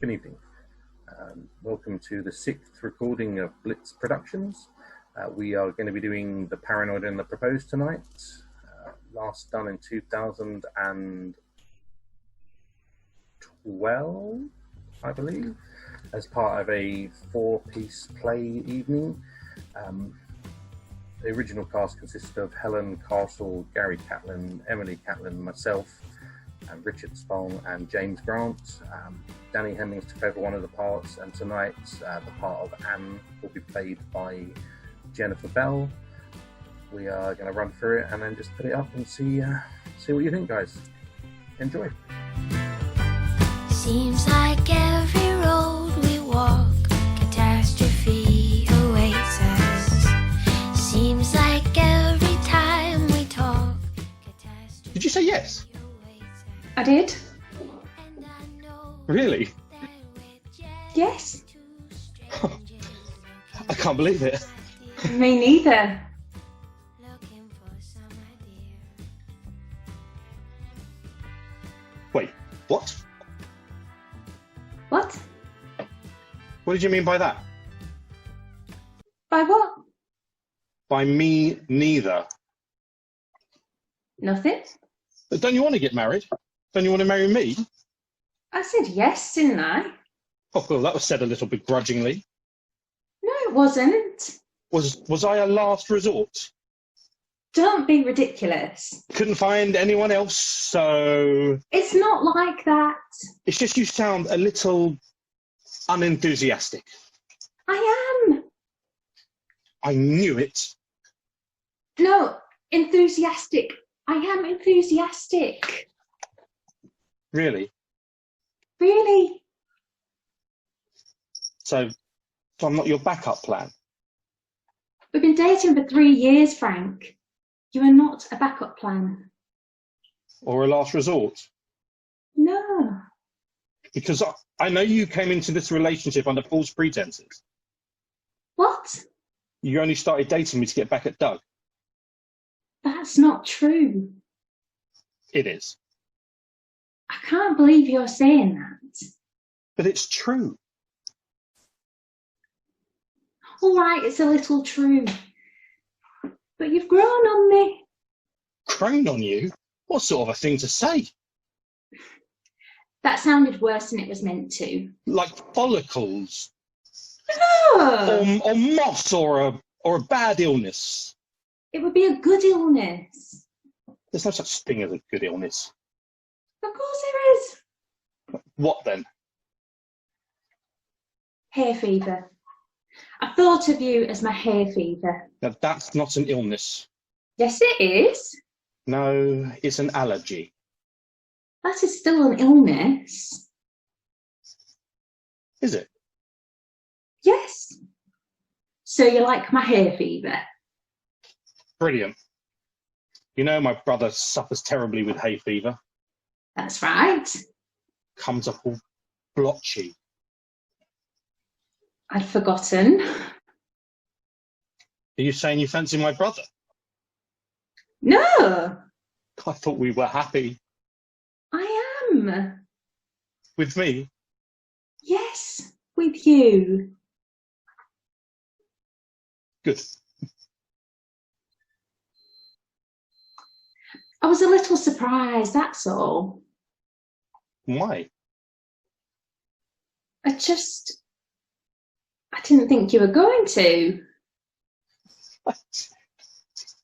Good evening. Welcome to the sixth recording of Blitz Productions. We are going to be doing The Paranoid and the Proposed tonight, last done in 2012, I believe, as part of a four-piece play evening. The original cast consisted of Helen Castle, Gary Catlin, Emily Catlin, myself, and Richard Spong and James Grant. Danny Hemmings took over one of the parts, and tonight the part of Anne will be played by Jennifer Bell. We are going to run through it and then just put it up and see what you think, guys. Enjoy. Seems like every road we walk, catastrophe awaits us. Seems like every time we talk, catastrophe. Did you say yes? I did. Really? Yes. I can't believe it. Me neither. Wait, what? What? What did you mean by that? By what? By me neither. Nothing. But don't you want to get married? Don't you want to marry me? I said yes, didn't I? Oh, well, that was said a little begrudgingly. No, it wasn't. Was I a last resort? Don't be ridiculous. Couldn't find anyone else, so... It's not like that. It's just you sound a little unenthusiastic. I am. I knew it. No, enthusiastic. I am enthusiastic. Really? Really? So I'm not your backup plan? We've been dating for 3 years, Frank. You are not a backup plan. Or a last resort? No. Because I know you came into this relationship under false pretenses. What? You only started dating me to get back at Doug. That's not true. It is. I can't believe you're saying that. But it's true. All right, it's a little true. But you've grown on me. Grown on you? What sort of a thing to say? That sounded worse than it was meant to. Like follicles? No! Or moss or a bad illness? It would be a good illness. There's no such thing as a good illness. Of course there is. What then? Hay fever. I thought of you as my hay fever. Now that's not an illness. Yes, it is. No, it's an allergy. That is still an illness. Is it? Yes. So you like my hay fever? Brilliant. You know my brother suffers terribly with hay fever. That's right. Comes up all blotchy. I'd forgotten. Are you saying you fancy my brother? No, I thought we were happy. I am. With me? Yes, with you. Good. I was a little surprised, that's all. Why? I didn't think you were going to.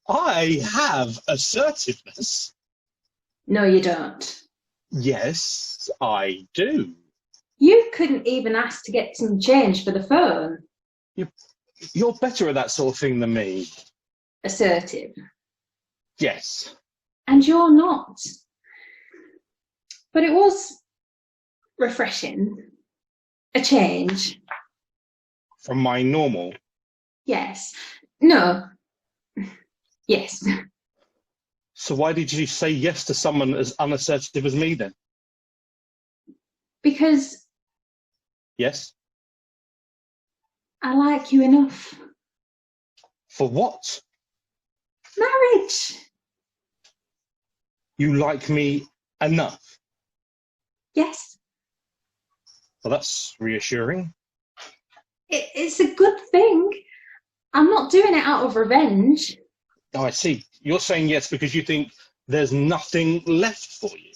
I have assertiveness. No, you don't. Yes, I do. You couldn't even ask to get some change for the phone. You're better at that sort of thing than me. Assertive. Yes. And you're not. But it was refreshing. A change. From my normal. Yes. No. Yes. So why did you say yes to someone as unassertive as me then? Because Yes? I like you enough. For what? Marriage. You like me enough? Yes. Well, that's reassuring. It's a good thing. I'm not doing it out of revenge. Oh, I see. You're saying yes because you think there's nothing left for you.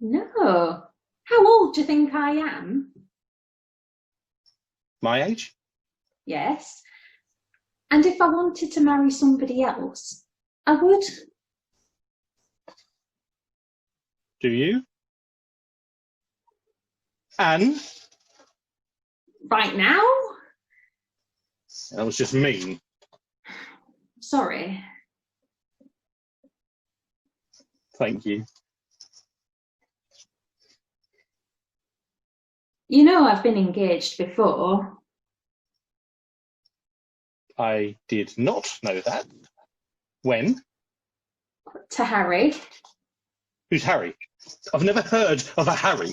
No. How old do you think I am? My age? Yes. And if I wanted to marry somebody else, I would. Do you? Anne? Right now? That was just mean. Sorry. Thank you. You know I've been engaged before. I did not know that. When? To Harry. Who's Harry? I've never heard of a Harry.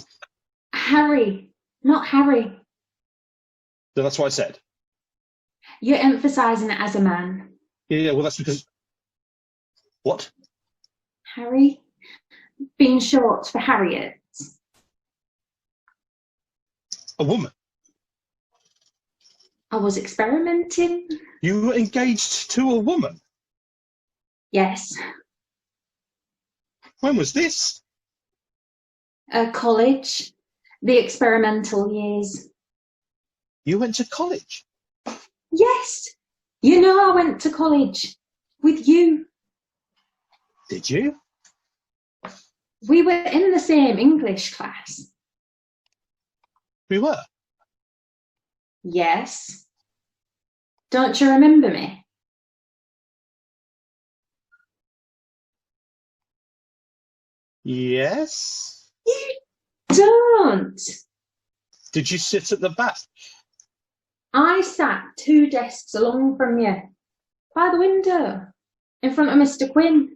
Harry, not Harry. So that's what I said. You're emphasising it as a man. Yeah, well, that's because... What? Harry? Being short for Harriet. A woman? I was experimenting. You were engaged to a woman? Yes. When was this? College. The experimental years. You went to college? Yes. You know I went to college. With you. Did you? We were in the same English class. We were. Yes. Don't you remember me? Yes. You don't. Did you sit at the back? I sat 2 desks along from you, by the window, in front of Mr. Quinn.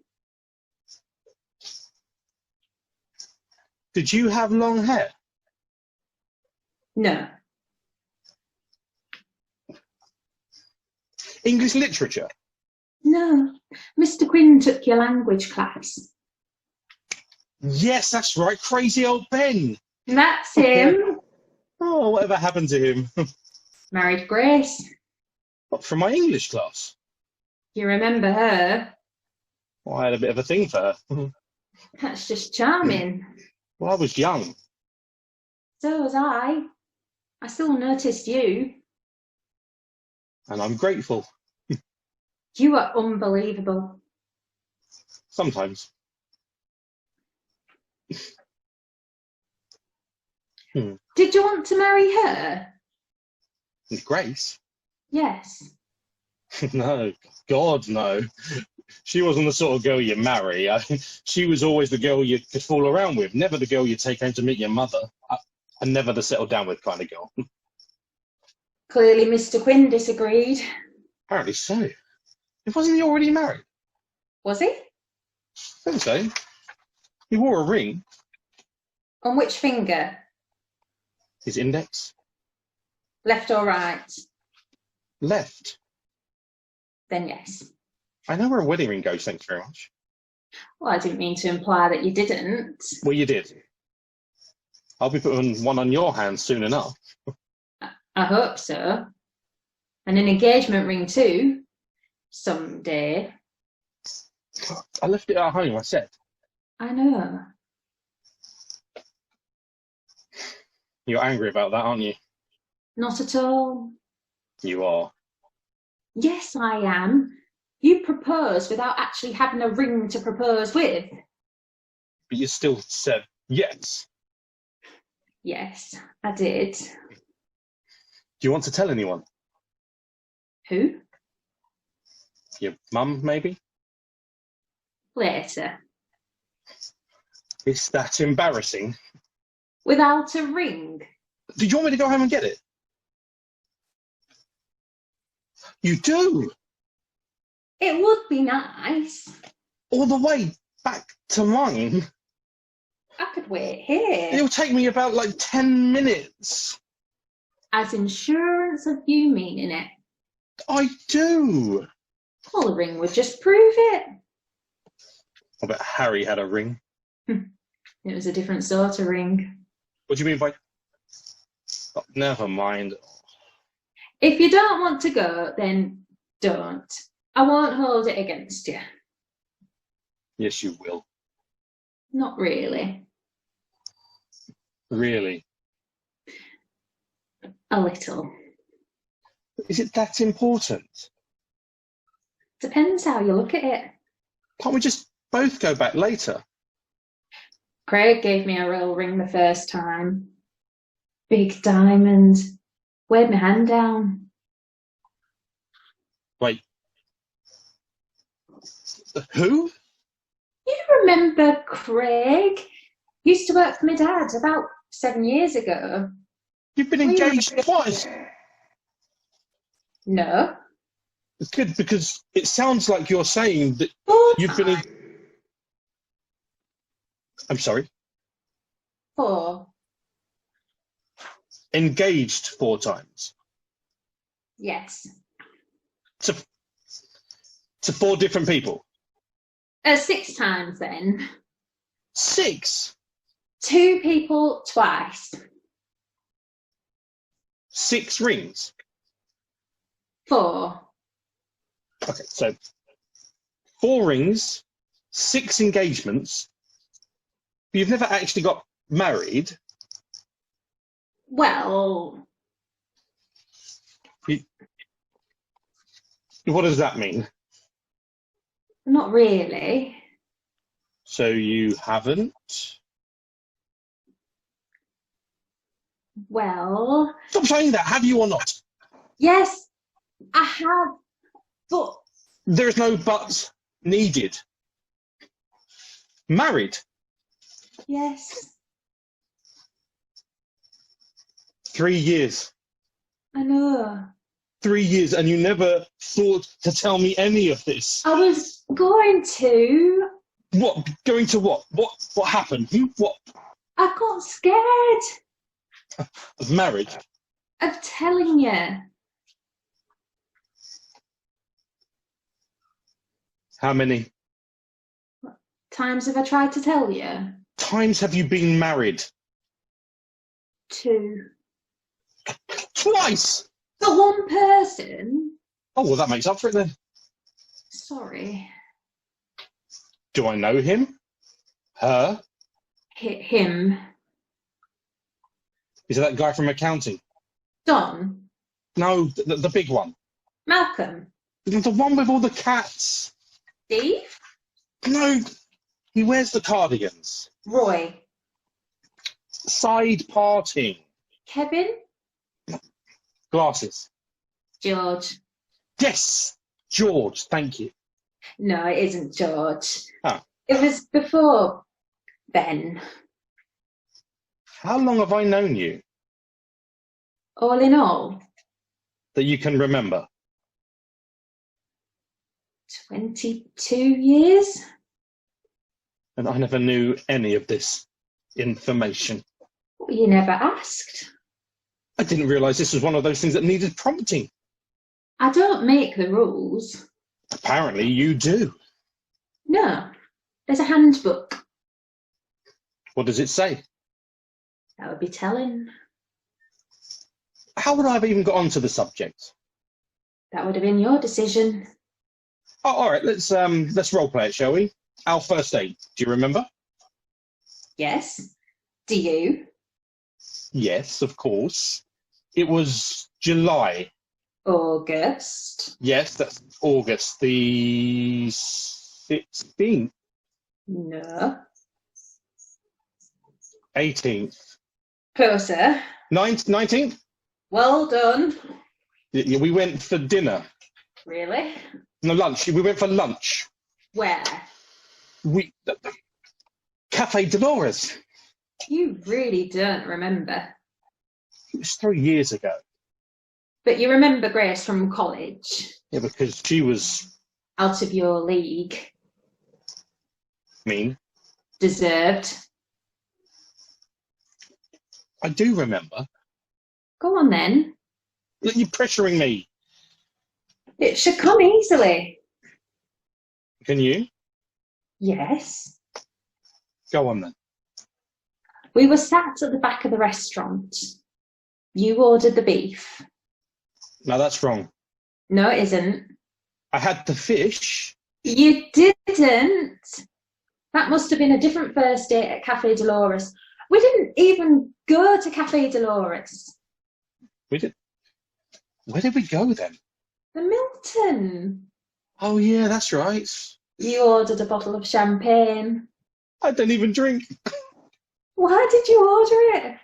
Did you have long hair? No. English literature? No. Mr. Quinn took your language class. Yes, that's right. Crazy old Ben. That's him. Oh, whatever happened to him? Married Grace. What, from my English class? You remember her? Well, I had a bit of a thing for her. That's just charming. Well, I was young. So was I. I still noticed you. And I'm grateful. You were unbelievable. Sometimes. Did you want to marry her? Grace? Yes. No, God, no. She wasn't the sort of girl you marry. She was always the girl you could fool around with, never the girl you take home to meet your mother, and never the settle down with kind of girl. Clearly Mr. Quinn disagreed. Apparently so. Wasn't he already married? Was he? I think so. He wore a ring. On which finger? His index? Left or right? Left. Then yes. I know where a wedding ring goes, thanks very much. Well, I didn't mean to imply that you didn't. Well, you did. I'll be putting one on your hand soon enough. I hope so. And an engagement ring too. Someday. I left it at home, I said. I know. You're angry about that, aren't you? Not at all. You are. Yes, I am. You proposed without actually having a ring to propose with. But you still said yes. Yes, I did. Do you want to tell anyone? Who? Your mum, maybe? Later. Is that embarrassing? Without a ring? Did you want me to go home and get it? You do? It would be nice. All the way back to mine? I could wait here. It'll take me about like 10 minutes. As insurance of you meaning it. I do. Well, a ring would just prove it. I bet Harry had a ring. It was a different sort of ring. What do you mean by Oh, never mind. If you don't want to go, then don't. I won't hold it against you. Yes, you will. Not really. Really? A little. Is it that important? Depends how you look at it. Can't we just both go back later? Craig gave me a real ring the first time. Big diamond. Weighed my hand down. Wait. Who? You remember Craig? Used to work for my dad about 7 years ago. You've been engaged twice. No. It's good because it sounds like you're saying that 4 you've been. times. I'm sorry. 4. Engaged 4 times Yes. to 4 different people. 6 times then. 6. 2 people twice. 6 rings. 4. Okay, so 4 rings, 6 engagements. You've never actually got married. Well, What does that mean? not really. So you haven't? Well, Stop saying that. Have you or not? yes, I have, but There's no buts needed. Married. yes, 3 years. I know. 3 years, and you never thought to tell me any of this. I was going to. What? Going to what? What happened? Who? What? I got scared Of marriage? of telling you. How many Times have I tried to tell you? times have you been married? 2. Twice! But one person? Oh, well, that makes up for it then. Sorry. Do I know him? Her? Him. Is it that guy from accounting? Don. No, the big one. Malcolm. The one with all the cats. Steve. No, he wears the cardigans. Roy. Side parting. Kevin. Glasses. George. Yes! George, thank you. No, it isn't George. Ah. It was before Ben. How long have I known you All in all, that you can remember? 22 years? And I never knew any of this information. You never asked. I didn't realise this was one of those things that needed prompting. I don't make the rules. Apparently you do. No, there's a handbook. What does it say? That would be telling. How would I have even got onto the subject? That would have been your decision. Oh, all right, let's role play it, shall we? Our first date. Do you remember? Yes. Do you? Yes, of course. It was July. August. Yes, that's August the 16th, No. 18th, Closer. 19th. Well done. We went for dinner. Really? No, lunch. We went for lunch. Where? Cafe Dolores. You really don't remember. It was 3 years ago. But you remember Grace from college. Yeah, because she was Out of your league. mean. Deserved. I do remember. Go on then. Look, you're pressuring me. It should come easily. Can you? Yes. Go on then. We were sat at the back of the restaurant. You ordered the beef. No, that's wrong. No, it isn't. I had the fish. You didn't. That must have been a different first date at Cafe Dolores. We didn't even go to Cafe Dolores. We did. Where did we go then? The Milton. Oh yeah, that's right. You ordered a bottle of champagne. I don't even drink. Why did you order it?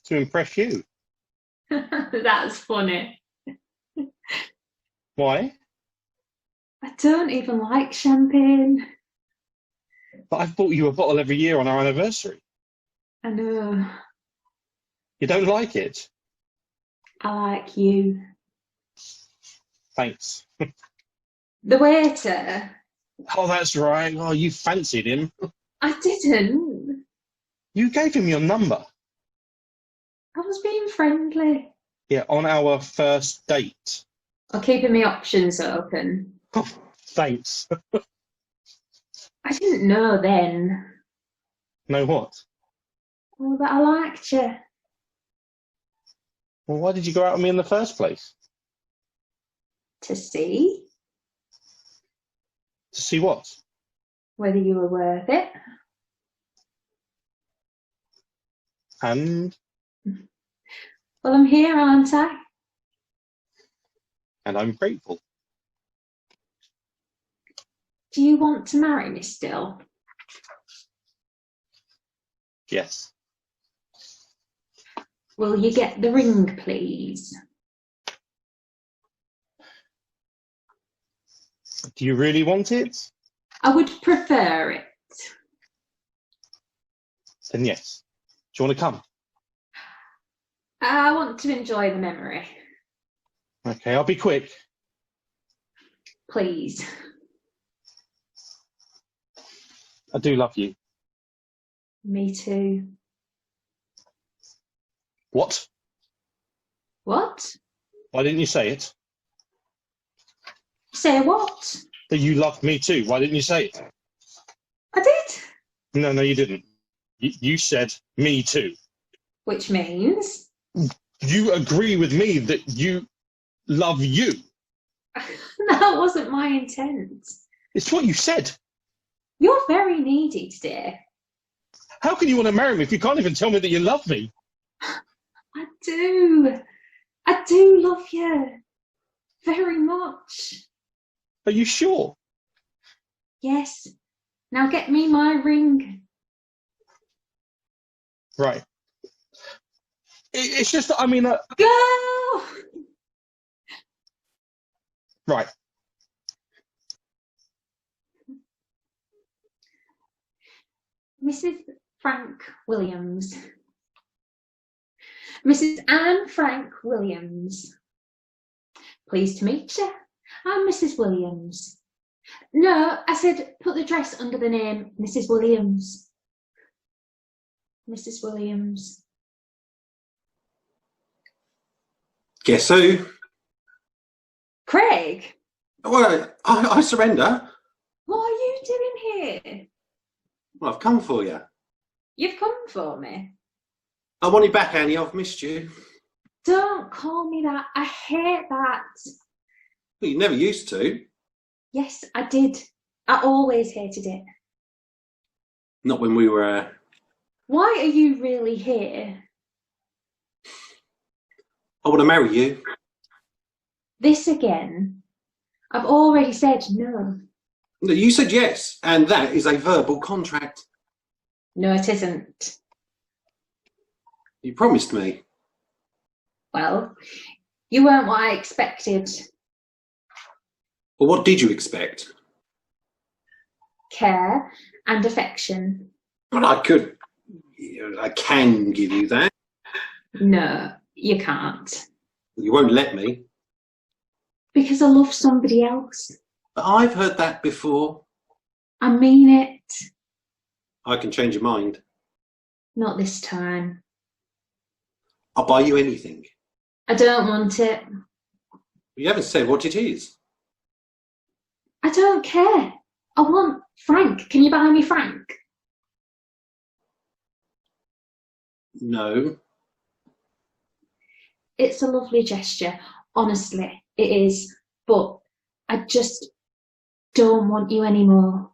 To impress you. That's funny. Why? I don't even like champagne. But I've bought you a bottle every year on our anniversary. I know. You don't like it? I like you. Thanks. The waiter. Oh, that's right. Oh, you fancied him. I didn't. You gave him your number. I was being friendly. Yeah, on our first date. I'm keeping my options open. Oh, thanks. I didn't know then. Know what? Oh, that I liked you. Well, why did you go out with me in the first place? To see To see what? whether you were worth it. And Well, I'm here, aren't I? I'm grateful. Do you want to marry me still? Yes. Will you get the ring, please? Do you really want it? I would prefer it. Then yes. Do you want to come? I want to enjoy the memory. Okay, I'll be quick. Please. I do love you. Me too. What? What? Why didn't you say it? Say what? That you love me too. Why didn't you say it? I did. No, you didn't. You said me too. Which means? You agree with me that you love you. That wasn't my intent. It's what you said. You're very needy today. How can you want to marry me if you can't even tell me that you love me? I do. I do love you. Very much. Are you sure? Yes. Now get me my ring. Right. It's just that, I mean... Go! Right. Mrs. Frank Williams. Mrs. Anne Frank Williams. Pleased to meet you. I'm Mrs. Williams. No, I said put the dress under the name Mrs. Williams. Mrs. Williams. Guess who? Craig, Well, I surrender. what are you doing here? Well, I've come for you. You've come for me. I want you back, Annie. I've missed you. Don't call me that. I hate that. Well, you never used to. Yes, I did. I always hated it. Not when we were... Why are you really here? I want to marry you. This again? I've already said no. No, you said yes, and that is a verbal contract. No, it isn't. You promised me. Well, you weren't what I expected. Well, what did you expect? Care and affection. Well, I can give you that. No, you can't. You won't let me. Because I love somebody else. But I've heard that before. I mean it. I can change your mind. Not this time. I'll buy you anything. I don't want it. You haven't said what it is. I don't care. I want Frank. Can you buy me Frank? No. It's a lovely gesture. Honestly, it is. But I just don't want you anymore.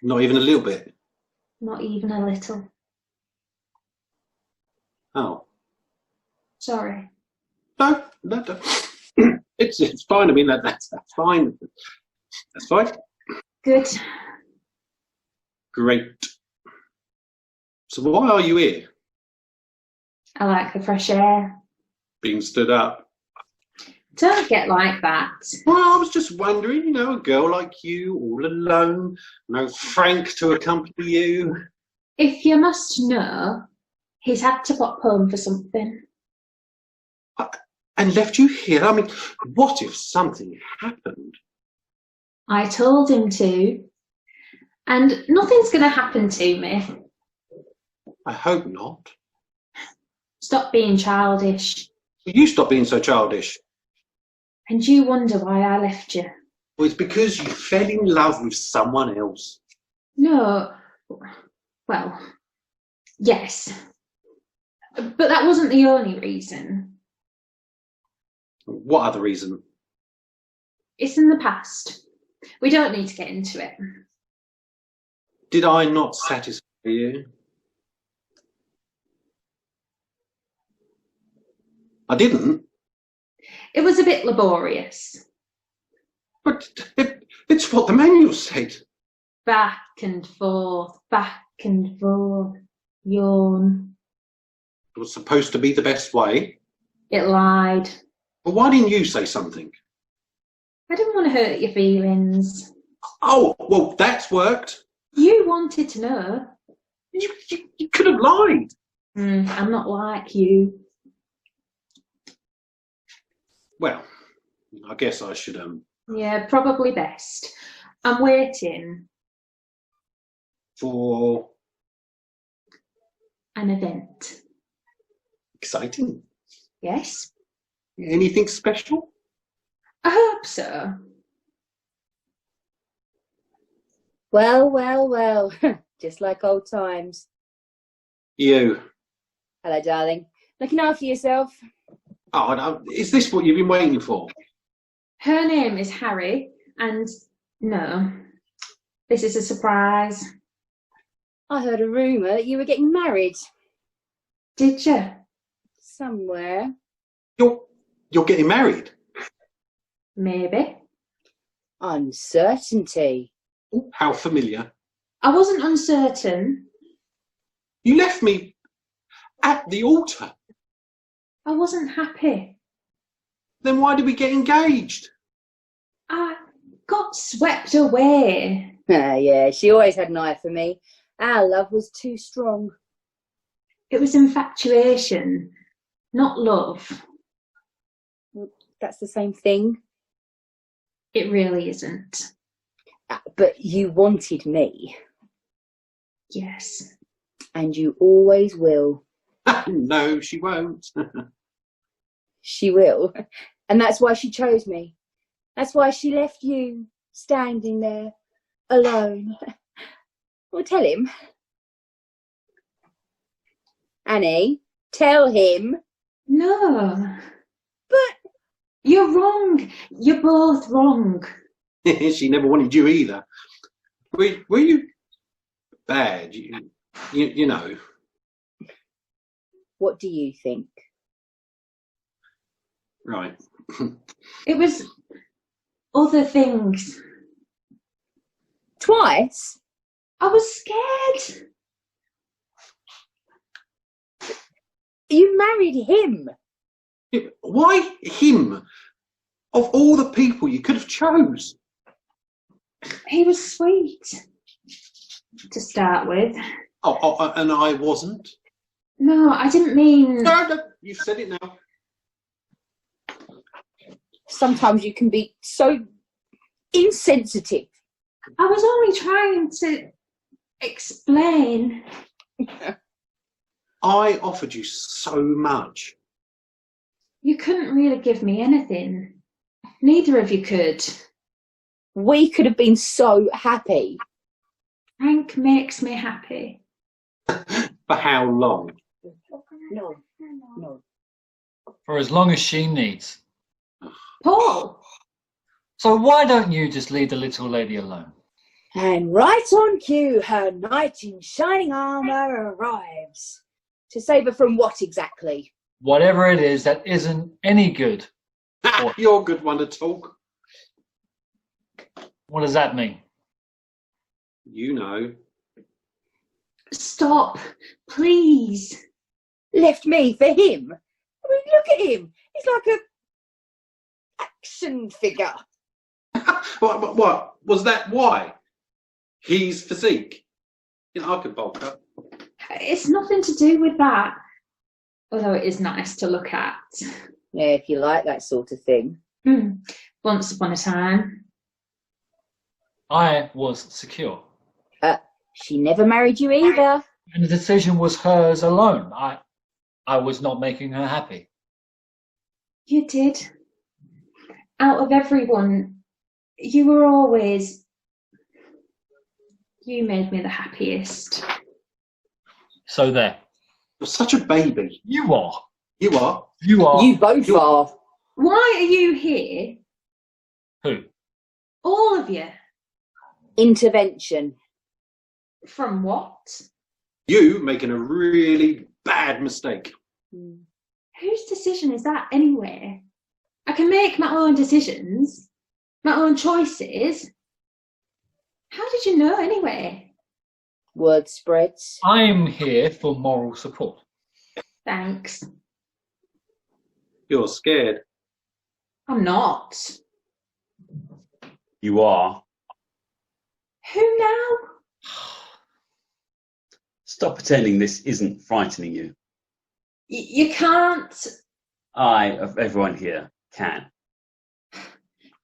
Not even a little bit. Not even a little. Oh. Sorry. No. It's fine. I mean, that's fine. That's fine. Good. Great. So why are you here? I like the fresh air. Being stood up. Don't get like that. Well, I was just wondering, you know, a girl like you, all alone, no Frank to accompany you. If you must know, he's had to pop home for something. And left you here? I mean, what if something happened? I told him to. And nothing's going to happen to me. I hope not. Stop being childish. You stop being so childish. And you wonder why I left you. Well, it's because you fell in love with someone else. No. Well, yes. But that wasn't the only reason. What other reason? It's in the past. We don't need to get into it. Did I not satisfy you? I didn't. It was a bit laborious. But it's what the manual said. Back and forth, yawn. It was supposed to be the best way. It lied. But why didn't you say something? I didn't want to hurt your feelings. Oh, well, that's worked. You wanted to know. You could have lied. I'm not like you. Well, I guess I should, Yeah, probably best. I'm waiting. For An event. exciting. Yes? Anything special? I hope so. Well, just like old times. You. Hello, darling. Looking after yourself? Oh, no, is this what you've been waiting for? Her name is Harry, and no, this is a surprise. I heard a rumour that you were getting married. Did you? Somewhere. You're getting married? Maybe. Uncertainty. Ooh, how familiar. I wasn't uncertain. You left me at the altar. I wasn't happy. Then why did we get engaged? I got swept away. Yeah, she always had an eye for me. Our love was too strong. It was infatuation, not love. That's the same thing. It really isn't. But you wanted me. Yes. And you always will. No, she won't. She will. And that's why she chose me. That's why she left you standing there alone. Well, tell him. Annie, tell him. No. But You're wrong. You're both wrong. She never wanted you either. Were you bad? You know. what do you think? Right. It was other things. Twice? I was scared. You married him. Why him? Of all the people you could have chose. He was sweet to start with. Oh, and I wasn't? No, I didn't mean... No, you've said it now. Sometimes you can be so insensitive. I was only trying to explain. I offered you so much. You couldn't really give me anything. Neither of you could. We could have been so happy. Frank makes me happy. For how long? No, no. For as long as she needs. Paul! So why don't you just leave the little lady alone? And right on cue, her knight in shining armour arrives. To save her from what exactly? Whatever it is that isn't any good. You're a good one to talk. What does that mean? You know. Stop, please. Left me for him? I mean, look at him. He's like a action figure. What? Was that why? His physique? You know, I could bulk up. It's nothing to do with that. Although it is nice to look at. Yeah, if you like that sort of thing. Once upon a time. I was secure. She never married you either. And the decision was hers alone. I was not making her happy. You did. Out of everyone, you were always... You made me the happiest. So there. You're such a baby. You are. You are. You are. You both are. Why are you here? Who? All of you. Intervention. From what? You making a really bad mistake. Whose decision is that anyway? I can make my own decisions, my own choices. How did you know anyway? Word spreads. I'm here for moral support. Thanks. You're scared. I'm not. You are. Who now? Stop pretending this isn't frightening you. You can't. I, of everyone here, can.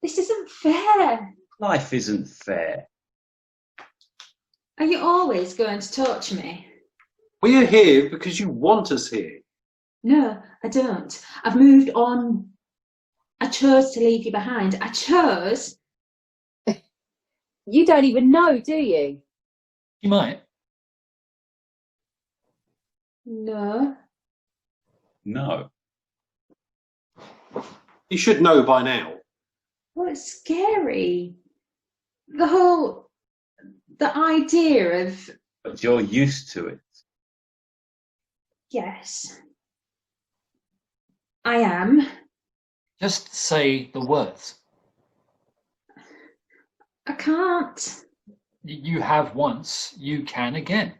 This isn't fair. Life isn't fair. Are you always going to torture me? We're here because you want us here. No, I don't. I've moved on. I chose to leave you behind. I chose. You don't even know, do you? You might. No. No. You should know by now. Well, it's scary. The idea of... But you're used to it. Yes. I am. Just say the words. I can't. You have once, you can again.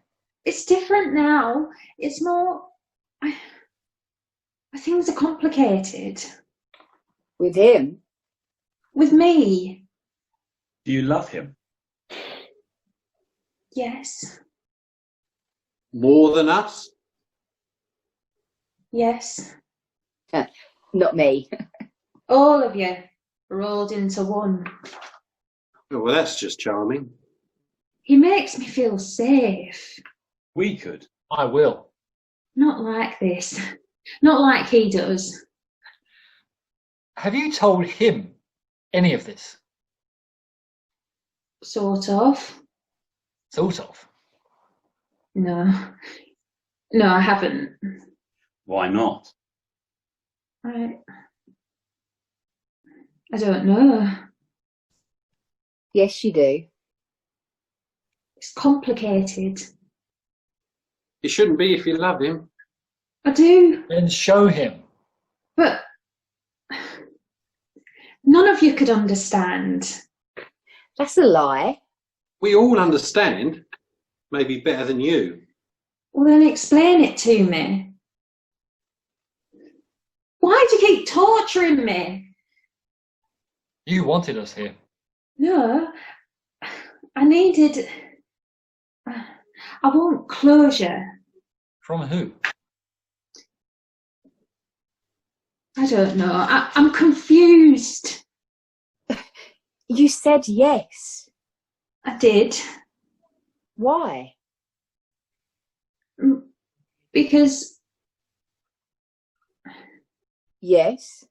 It's different now. It's more... Things are complicated. With him? With me. Do you love him? Yes. More than us? Yes. Not me. All of you rolled into one. Oh, well, that's just charming. He makes me feel safe. We could. I will. Not like this. Not like he does. Have you told him any of this? Sort of. Sort of. No. No, I haven't. Why not? I don't know. Yes, you do. It's complicated. It shouldn't be if you love him. I do. Then show him. But none of you could understand. That's a lie. We all understand. Maybe better than you. Well, then explain it to me. Why do you keep torturing me? You wanted us here. No, I needed... I want closure. From who? I don't know. I'm confused. You said yes. I did. Why? Because... Yes.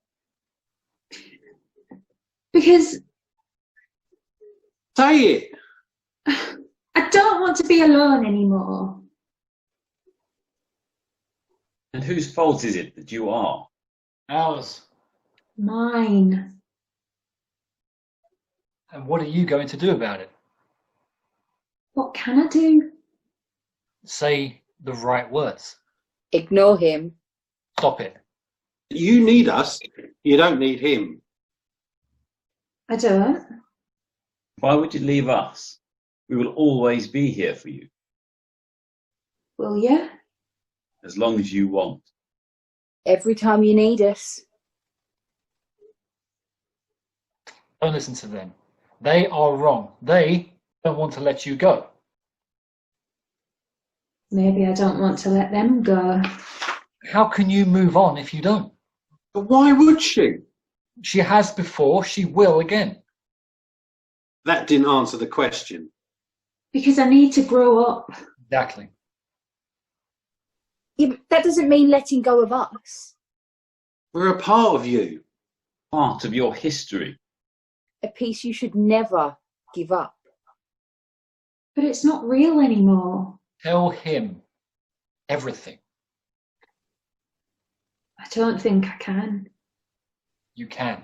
Because Say it. I don't want to be alone anymore. And whose fault is it that you are? Ours. Mine. And what are you going to do about it? What can I do? Say the right words. Ignore him. Stop it. You need us. You don't need him. I don't. Why would you leave us? We will always be here for you, Will you? as long as you want. Every time you need us. Don't listen to them. They are wrong. They don't want to let you go. Maybe I don't want to let them go. How can you move on if you don't? But why would she? She has before, she will again. That didn't answer the question. Because I need to grow up. Exactly. Yeah, but that doesn't mean letting go of us. We're a part of you. Part of your history. A piece you should never give up. But it's not real anymore. Tell him everything. I don't think I can. You can.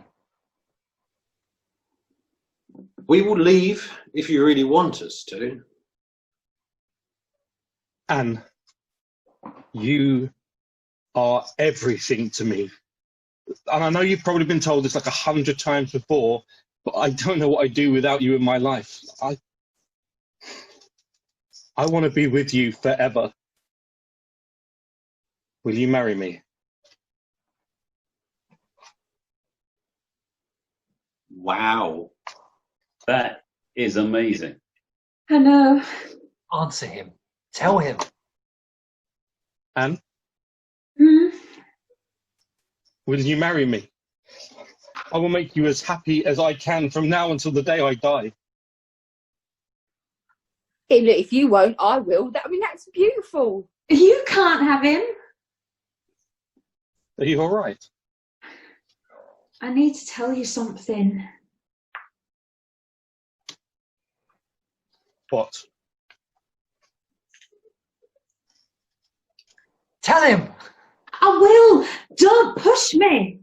We will leave if you really want us to. Anne, you are everything to me. And I know you've probably been told this like 100 times before, but I don't know what I'd do without you in my life. I want to be with you forever. Will you marry me? Wow. That is amazing. I know. Answer him. Tell him. Anne, Hmm? will you marry me? I will make you as happy as I can from now until the day I die. Hey, look, if you won't, I will. That's beautiful. You can't have him. Are you all right? I need to tell you something. What? Tell him! I will. Don't push me.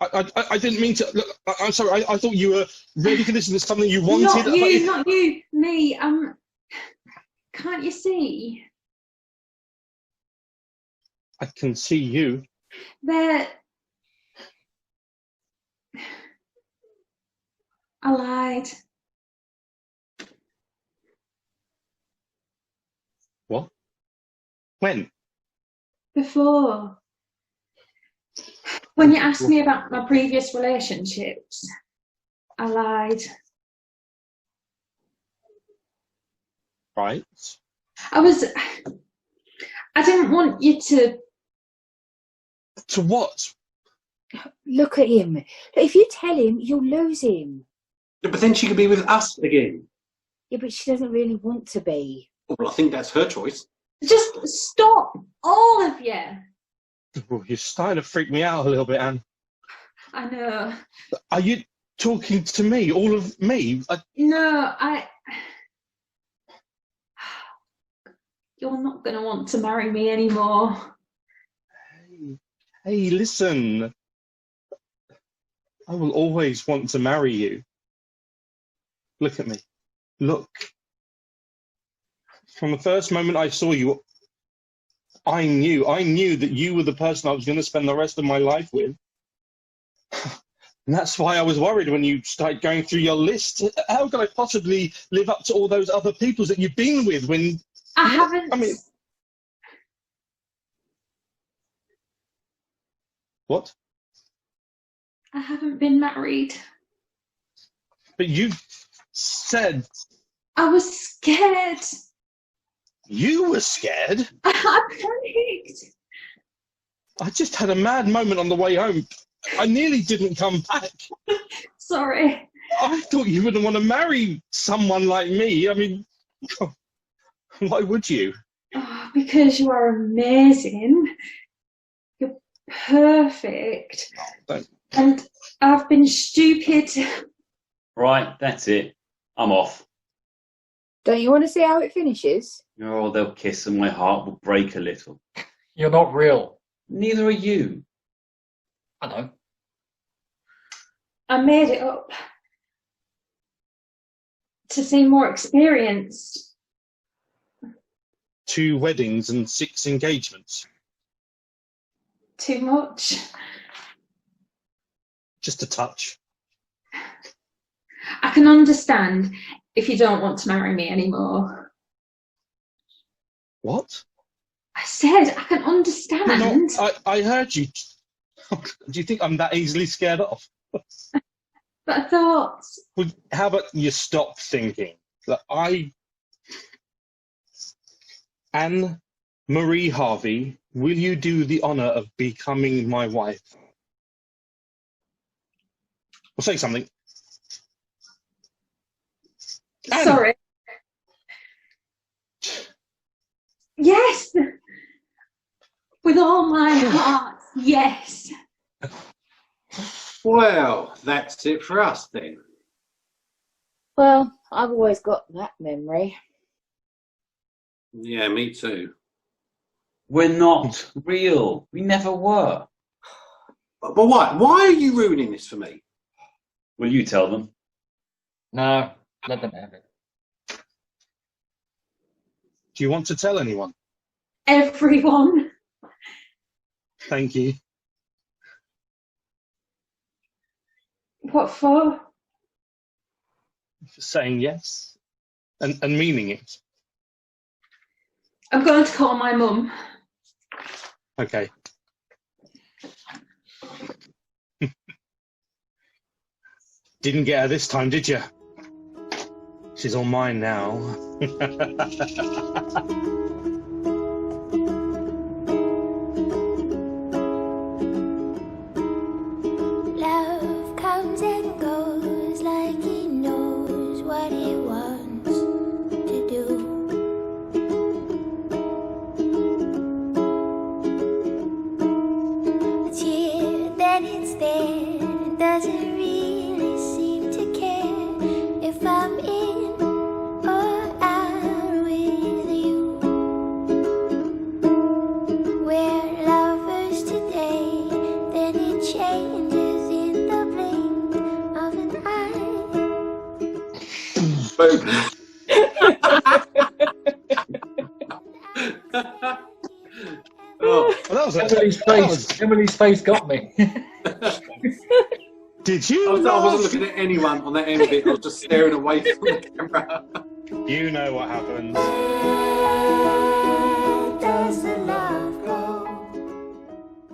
I didn't mean to. Look, I'm sorry. I thought you were ready for this. Is something you wanted? Not you, not you. Me. Can't you see? I can see you. There. I lied. What? When? Before. When you asked me about my previous relationships, I lied. Right. I didn't want you to. To what? Look at him. If you tell him, you'll lose him. But then she could be with us again. Yeah, but she doesn't really want to be. Well, I think that's her choice. Just stop, all of you. Oh, you're starting to freak me out a little bit, Anne. I know. Are you talking to me? All of me? No, You're not going to want to marry me anymore. Hey, listen. I will always want to marry you. Look at me. Look. From the first moment I saw you, I knew that you were the person I was going to spend the rest of my life with. And that's why I was worried when you started going through your list. How could I possibly live up to all those other people that you've been with when... I haven't. I mean... What? I haven't been married. But you said... I was scared. You were scared? I panicked. I just had a mad moment on the way home. I nearly didn't come back. Sorry. I thought you wouldn't want to marry someone like me. I mean, why would you? Oh, because you are amazing. You're perfect. Don't. And I've been stupid. Right, that's it. I'm off. Don't you want to see how it finishes? Oh, they'll kiss and my heart will break a little. You're not real. Neither are you. I know. I made it up to seem more experienced. 2 weddings and 6 engagements. Too much. Just a touch. I can understand if you don't want to marry me anymore. What? I said I can understand. No, I heard you. Do you think I'm that easily scared off? But I thought, Well, how about you stop thinking that Anne Marie Harvey, will you do the honour of becoming my wife? Well, say something. Anne. sorry. Yes! With all my heart, yes. Well, that's it for us then. Well, I've always got that memory. Yeah, me too. We're not real. We never were. But why? Why are you ruining this for me? Will you tell them? No, let them have it. Do you want to tell anyone? Everyone. Thank you. What for? For saying yes and meaning it. I'm going to call my mum. Okay. Didn't get her this time, did you? She's all mine now. Love comes and goes like he knows what he wants to do. It's here, then it's there. It doesn't really seem to care if I'm in or out with you. We're lovers today, then it changes in the blink of an eye. Boom. Oh, Well, that was Emily's face got me. Did you? I wasn't looking at anyone on that end bit. I was just staring away from the camera. You know what happened. Where does the